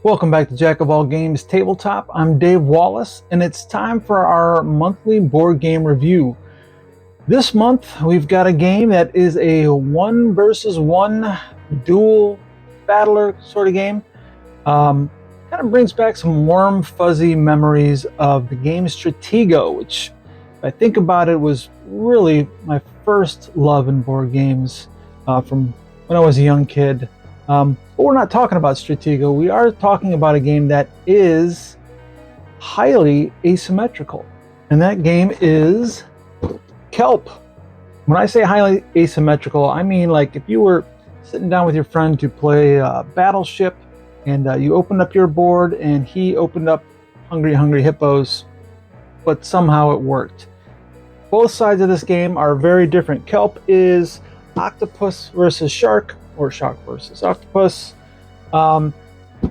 Welcome back to Jack of All Games Tabletop. I'm Dave Wallace, and it's time for our monthly board game review. This month, we've got a game that is a 1 versus 1 dual battler sort of game. Kind of brings back some warm, fuzzy memories of the game Stratego, which, if I think about it, was really my first love in board games from when I was a young kid. But we're not talking about Stratego. We are talking about a game that is highly asymmetrical. And that game is Kelp. When I say highly asymmetrical, I mean like if you were sitting down with your friend to play Battleship and you opened up your board and he opened up Hungry Hungry Hippos, but somehow it worked. Both sides of this game are very different. Kelp is octopus versus shark, or shark versus octopus.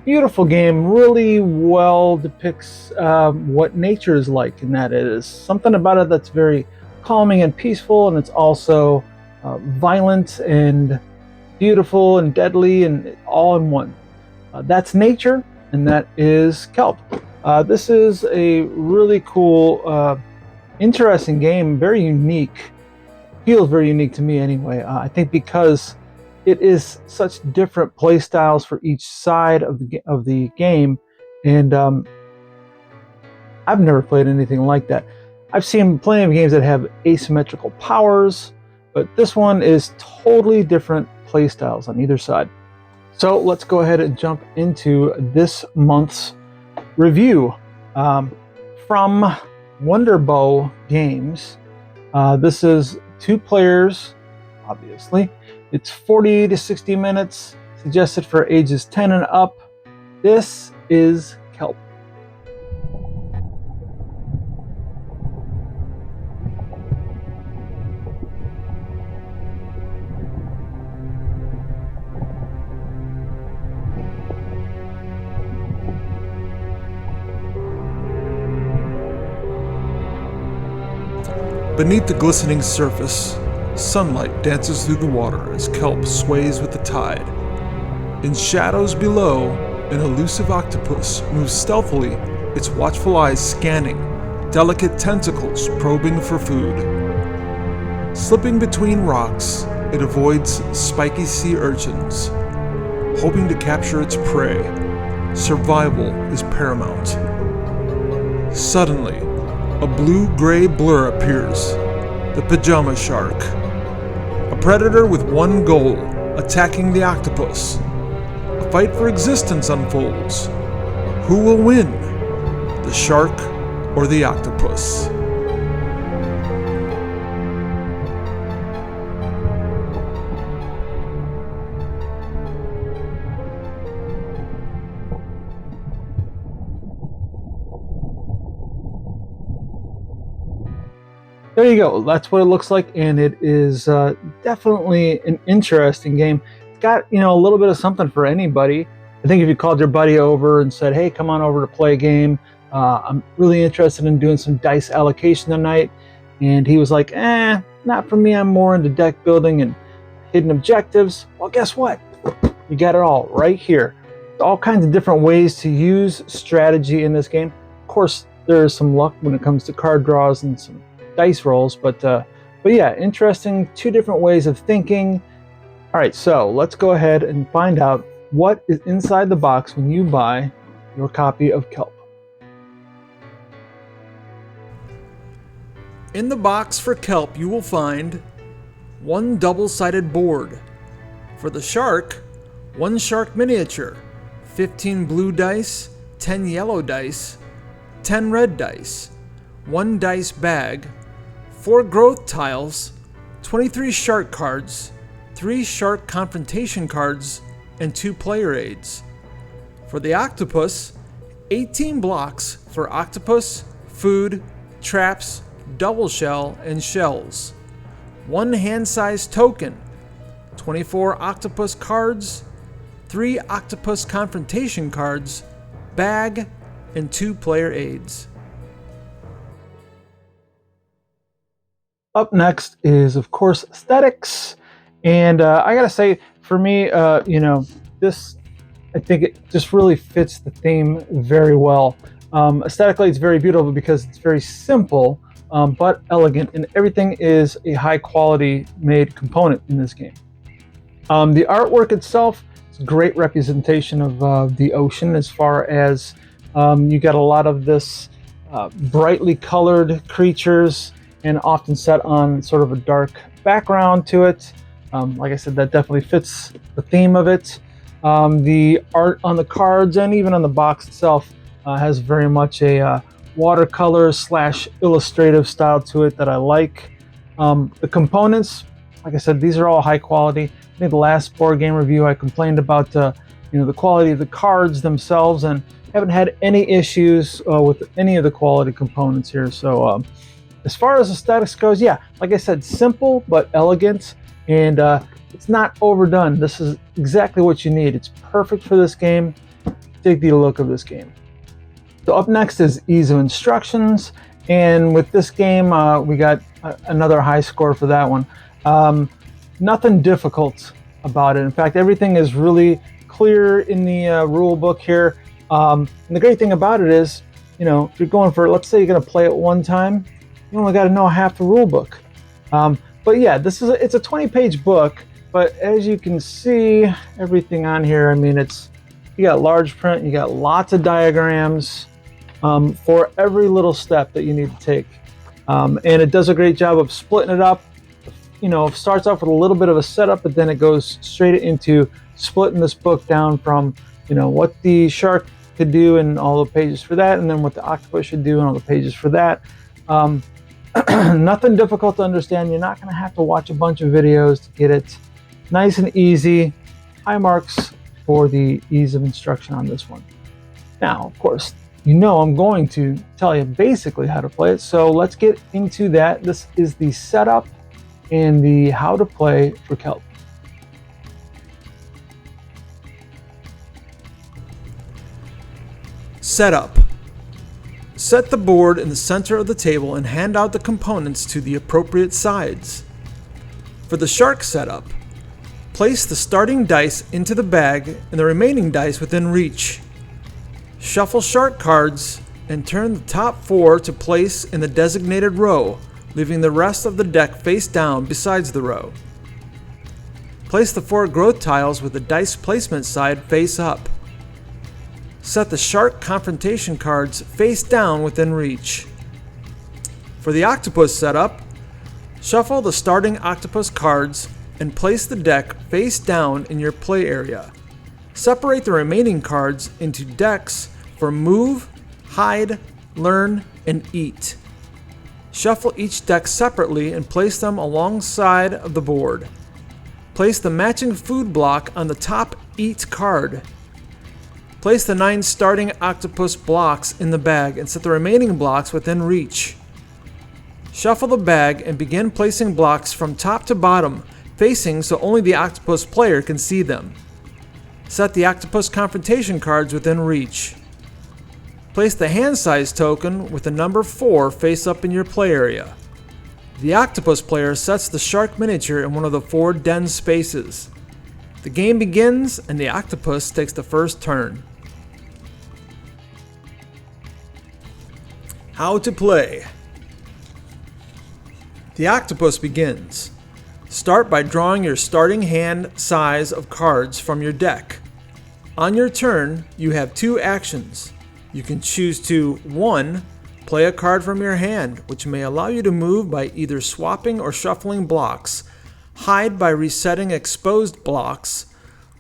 Beautiful game, really well depicts what nature is like, and that is something about it that's very calming and peaceful, and it's also violent and beautiful and deadly and all in one. That's nature, and that is Kelp. This is a really cool, interesting game, very unique. Feels very unique to me anyway. I think because it is such different play styles for each side of the game, and I've never played anything like that. I've seen plenty of games that have asymmetrical powers, but this one is totally different play styles on either side. So let's go ahead and jump into this month's review from Wonderbow Games. This is 2 players, obviously. It's 40 to 60 minutes, suggested for ages 10 and up. This is Kelp. Beneath the glistening surface, sunlight dances through the water as kelp sways with the tide. In shadows below, an elusive octopus moves stealthily, its watchful eyes scanning, delicate tentacles probing for food. Slipping between rocks, it avoids spiky sea urchins, hoping to capture its prey. Survival is paramount. Suddenly, a blue-gray blur appears, the pajama shark. A predator with one goal, attacking the octopus. A fight for existence unfolds. Who will win? The shark or the octopus? There you go. That's what it looks like, and it is definitely an interesting game. It's got, a little bit of something for anybody. I think if you called your buddy over and said, "Hey, come on over to play a game. I'm really interested in doing some dice allocation tonight," and he was like, not for me. I'm more into deck building and hidden objectives. Well, guess what? You got it all right here. All kinds of different ways to use strategy in this game. Of course, there is some luck when it comes to card draws and some dice rolls, but yeah, interesting. 2 different ways of thinking. All right, so let's go ahead and find out what is inside the box when you buy your copy of Kelp. In the box for Kelp, you will find 1 double-sided board. For the shark, 1 shark miniature, 15 blue dice, 10 yellow dice, 10 red dice, 1 dice bag, 4 growth tiles, 23 shark cards, 3 shark confrontation cards, and 2 player aids. For the octopus, 18 blocks for octopus, food, traps, double shell, and shells. 1 hand-sized token, 24 octopus cards, 3 octopus confrontation cards, bag, and 2 player aids. Up next is, of course, aesthetics. And I gotta say, for me, this, I think it just really fits the theme very well. Aesthetically, it's very beautiful because it's very simple, but elegant, and everything is a high quality made component in this game. The artwork itself is a great representation of the ocean, as far as you got a lot of this brightly colored creatures, and often set on sort of a dark background to it. Like I said, that definitely fits the theme of it. The art on the cards and even on the box itself has very much a watercolor / illustrative style to it that I like. The components, like I said, these are all high quality. I think the last board game review I complained about the quality of the cards themselves, and haven't had any issues with any of the quality components here. So as far as aesthetics goes, yeah, like I said, simple but elegant, and it's not overdone. This is exactly what you need. It's perfect for this game. Dig the look of this game. So up next is ease of instructions, and with this game, we got another high score for that one. Nothing difficult about it. In fact, everything is really clear in the rule book here. And the great thing about it is, if you're going for, let's say you're going to play it one time, you only got to know half the rule book. But yeah, it's a 20-page book, but as you can see, everything on here, I mean, you got large print, you got lots of diagrams for every little step that you need to take. And it does a great job of splitting it up. It starts off with a little bit of a setup, but then it goes straight into splitting this book down from, what the shark could do and all the pages for that, and then what the octopus should do and all the pages for that. Nothing difficult to understand. You're not going to have to watch a bunch of videos to get it. Nice and easy. High marks for the ease of instruction on this one. Now, of course, I'm going to tell you basically how to play it. So let's get into that. This is the setup and the how to play for Kelp. Setup. Set the board in the center of the table and hand out the components to the appropriate sides. For the shark setup, place the starting dice into the bag and the remaining dice within reach. Shuffle shark cards and turn the top 4 to place in the designated row, leaving the rest of the deck face down besides the row. Place the 4 growth tiles with the dice placement side face up. Set the shark confrontation cards face down within reach. For the octopus setup, shuffle the starting octopus cards and place the deck face down in your play area. Separate the remaining cards into decks for move, hide, learn, and eat. Shuffle each deck separately and place them alongside of the board. Place the matching food block on the top eat card. Place the 9 starting octopus blocks in the bag and set the remaining blocks within reach. Shuffle the bag and begin placing blocks from top to bottom, facing so only the octopus player can see them. Set the octopus confrontation cards within reach. Place the hand size token with the number 4 face up in your play area. The octopus player sets the shark miniature in one of the 4 den spaces. The game begins and the octopus takes the first turn. How to play. The octopus begins. Start by drawing your starting hand size of cards from your deck. On your turn, you have 2 actions. You can choose to 1. Play a card from your hand, which may allow you to move by either swapping or shuffling blocks, hide by resetting exposed blocks,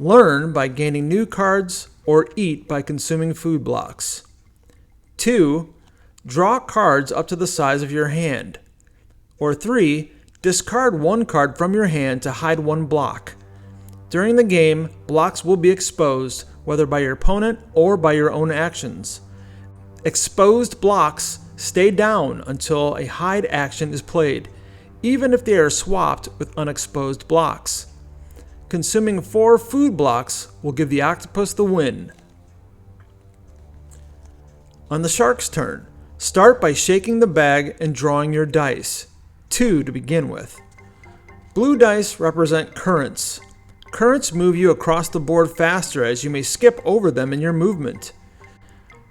learn by gaining new cards, or eat by consuming food blocks. 2. Draw cards up to the size of your hand. Or 3. Discard 1 card from your hand to hide 1 block. During the game, blocks will be exposed, whether by your opponent or by your own actions. Exposed blocks stay down until a hide action is played, even if they are swapped with unexposed blocks. Consuming 4 food blocks will give the octopus the win. On the shark's turn, start by shaking the bag and drawing your dice, 2 to begin with. Blue dice represent currents. Currents move you across the board faster as you may skip over them in your movement.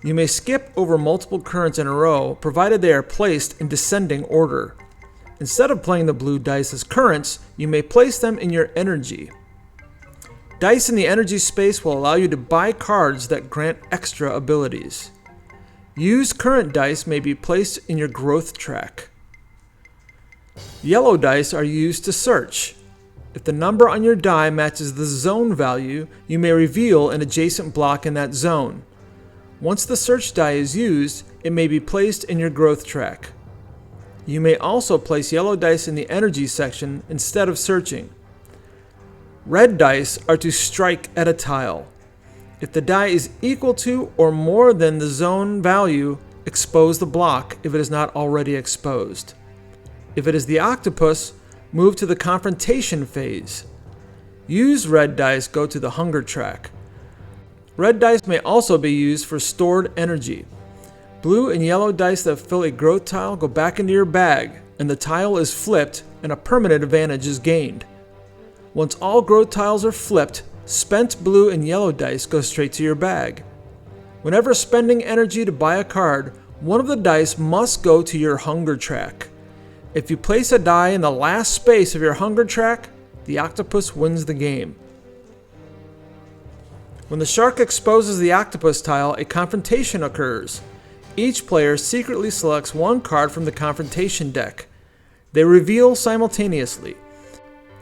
You may skip over multiple currents in a row, provided they are placed in descending order. Instead of playing the blue dice as currents, you may place them in your energy. Dice in the energy space will allow you to buy cards that grant extra abilities. Used current dice may be placed in your growth track. Yellow dice are used to search. If the number on your die matches the zone value, you may reveal an adjacent block in that zone. Once the search die is used, it may be placed in your growth track. You may also place yellow dice in the energy section instead of searching. Red dice are to strike at a tile. If the die is equal to or more than the zone value, expose the block if it is not already exposed. If it is the octopus, move to the confrontation phase. Used red dice go to the hunger track. Red dice may also be used for stored energy. Blue and yellow dice that fill a growth tile go back into your bag, and the tile is flipped and a permanent advantage is gained. Once all growth tiles are flipped, spent blue and yellow dice go straight to your bag. Whenever spending energy to buy a card, one of the dice must go to your hunger track. If you place a die in the last space of your hunger track, the octopus wins the game. When the shark exposes the octopus tile, a confrontation occurs. Each player secretly selects one card from the confrontation deck. They reveal simultaneously.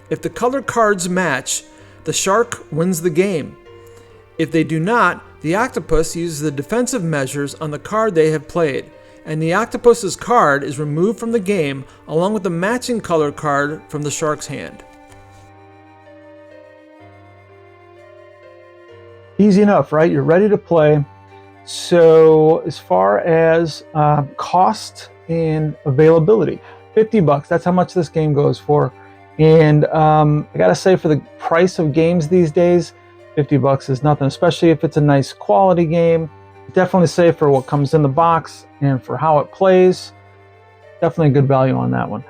If the color cards match, the shark wins the game. If they do not, the octopus uses the defensive measures on the card they have played, and the octopus's card is removed from the game along with the matching color card from the shark's hand. Easy enough, right? You're ready to play. So as far as cost and availability, $50, that's how much this game goes for. And I gotta say, for the price of games these days, $50 is nothing, especially if it's a nice quality game. Definitely say for what comes in the box and for how it plays, definitely a good value on that one.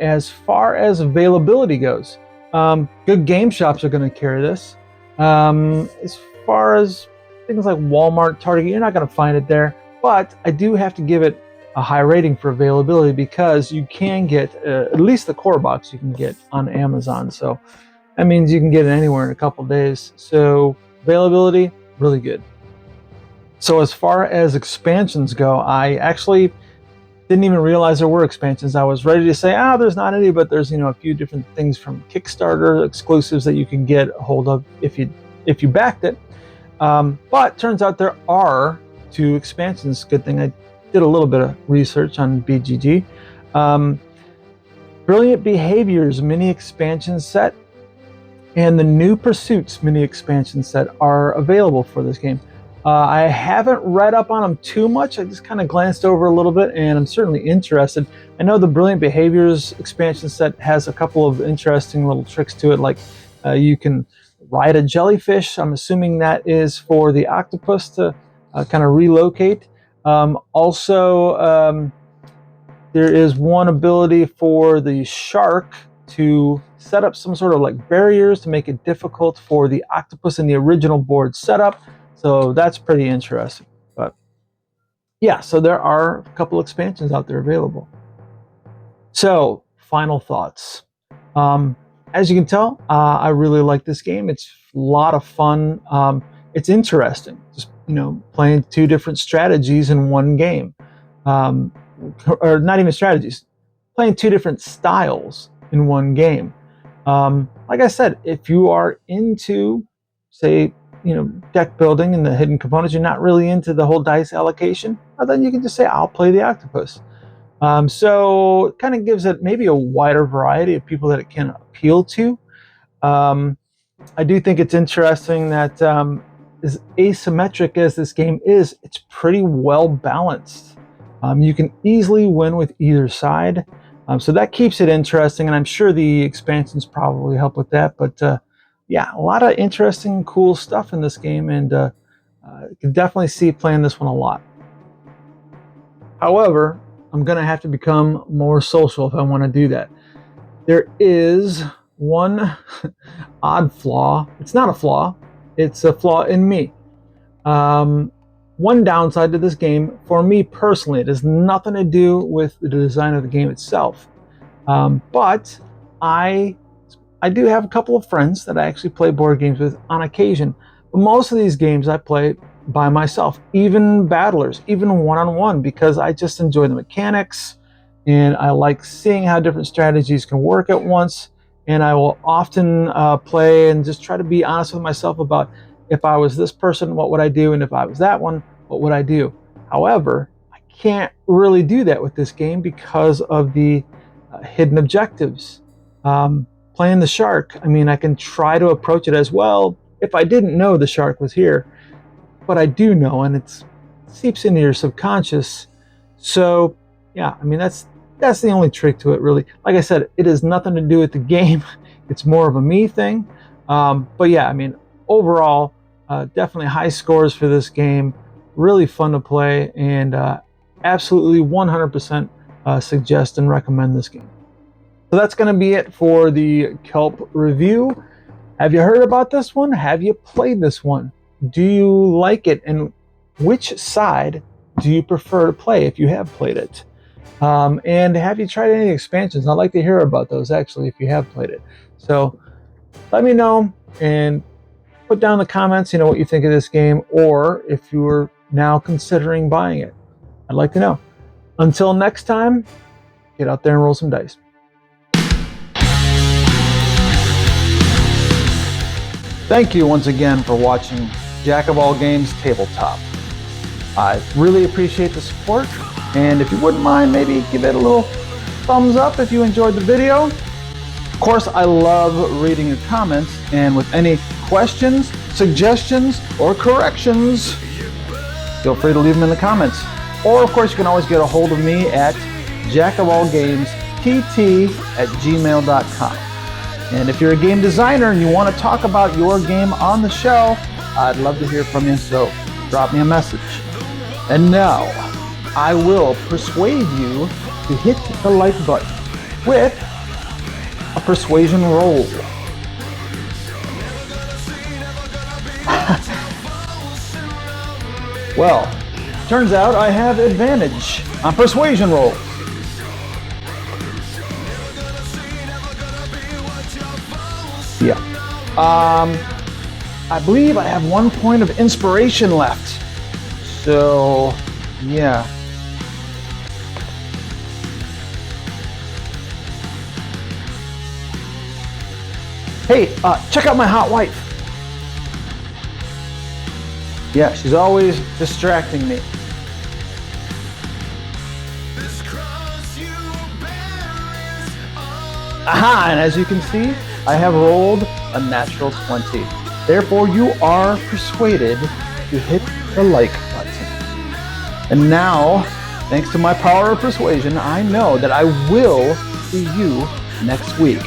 As far as availability goes, good game shops are going to carry this. As far as things like Walmart, Target, you're not going to find it there, but I do have to give it a high rating for availability because you can get at least the core box you can get on Amazon. So that means you can get it anywhere in a couple days. So availability, really good. So as far as expansions go, I actually didn't even realize there were expansions. I was ready to say, there's not any, but there's a few different things from Kickstarter exclusives that you can get a hold of if you backed it. But turns out there are 2 expansions. Good thing I did a little bit of research on BGG. Brilliant Behaviors mini expansion set and the New Pursuits mini expansion set are available for this game. I haven't read up on them too much. I just kind of glanced over a little bit, and I'm certainly interested. I know the Brilliant Behaviors expansion set has a couple of interesting little tricks to it, like you can ride a jellyfish. I'm assuming that is for the octopus to kind of relocate. Also, there is one ability for the shark to set up some sort of like barriers to make it difficult for the octopus in the original board setup. So that's pretty interesting. But yeah, so there are a couple expansions out there available. So final thoughts. As you can tell, I really like this game. It's a lot of fun. It's interesting, just playing 2 different strategies in one game, or not even strategies, playing 2 different styles in one game. Like I said, if you are into, say, deck building and the hidden components, you're not really into the whole dice allocation, then you can just say, I'll play the octopus. So it kind of gives it maybe a wider variety of people that it can appeal to. I do think it's interesting that as asymmetric as this game is, it's pretty well balanced. You can easily win with either side. So that keeps it interesting, and I'm sure the expansions probably help with that. But yeah, a lot of interesting, cool stuff in this game, and you can definitely see playing this one a lot. However, I'm going to have to become more social if I want to do that. There is one odd flaw. It's not a flaw. It's a flaw in me. One downside to this game, for me personally, it has nothing to do with the design of the game itself. But I do have a couple of friends that I actually play board games with on occasion. But most of these games I play by myself, even battlers, even one-on-one, because I just enjoy the mechanics and I like seeing how different strategies can work at once. And I will often play and just try to be honest with myself about, if I was this person, what would I do? And if I was that one, what would I do? However, I can't really do that with this game because of the hidden objectives. Playing the shark, I mean, I can try to approach it as, well, if I didn't know the shark was here, but I do know, and it seeps into your subconscious. So yeah, I mean, that's the only trick to it, really. Like I said, it has nothing to do with the game. It's more of a me thing. But yeah, I mean, overall, definitely high scores for this game. Really fun to play, and absolutely 100% suggest and recommend this game. So that's going to be it for the Kelp review. Have you heard about this one? Have you played this one? Do you like it? And which side do you prefer to play if you have played it? And have you tried any expansions? I'd like to hear about those, actually, if you have played it. So let me know and put down in the comments, what you think of this game, or if you're now considering buying it. I'd like to know. Until next time, get out there and roll some dice. Thank you once again for watching Jack of All Games Tabletop. I really appreciate the support, and if you wouldn't mind, maybe give it a little thumbs up if you enjoyed the video. Of course, I love reading your comments, and with any questions, suggestions, or corrections, feel free to leave them in the comments. Or, of course, you can always get a hold of me at jackofallgamestt@gmail.com. And if you're a game designer and you want to talk about your game on the show, I'd love to hear from you, so drop me a message. And now, I will persuade you to hit the like button with a persuasion roll. Well, turns out I have advantage on persuasion rolls. Yeah. I believe I have 1 point of inspiration left. So, yeah. Hey, check out my hot wife. Yeah, she's always distracting me. Aha, and as you can see, I have rolled a natural 20. Therefore, you are persuaded to hit the like button. And now, thanks to my power of persuasion, I know that I will see you next week.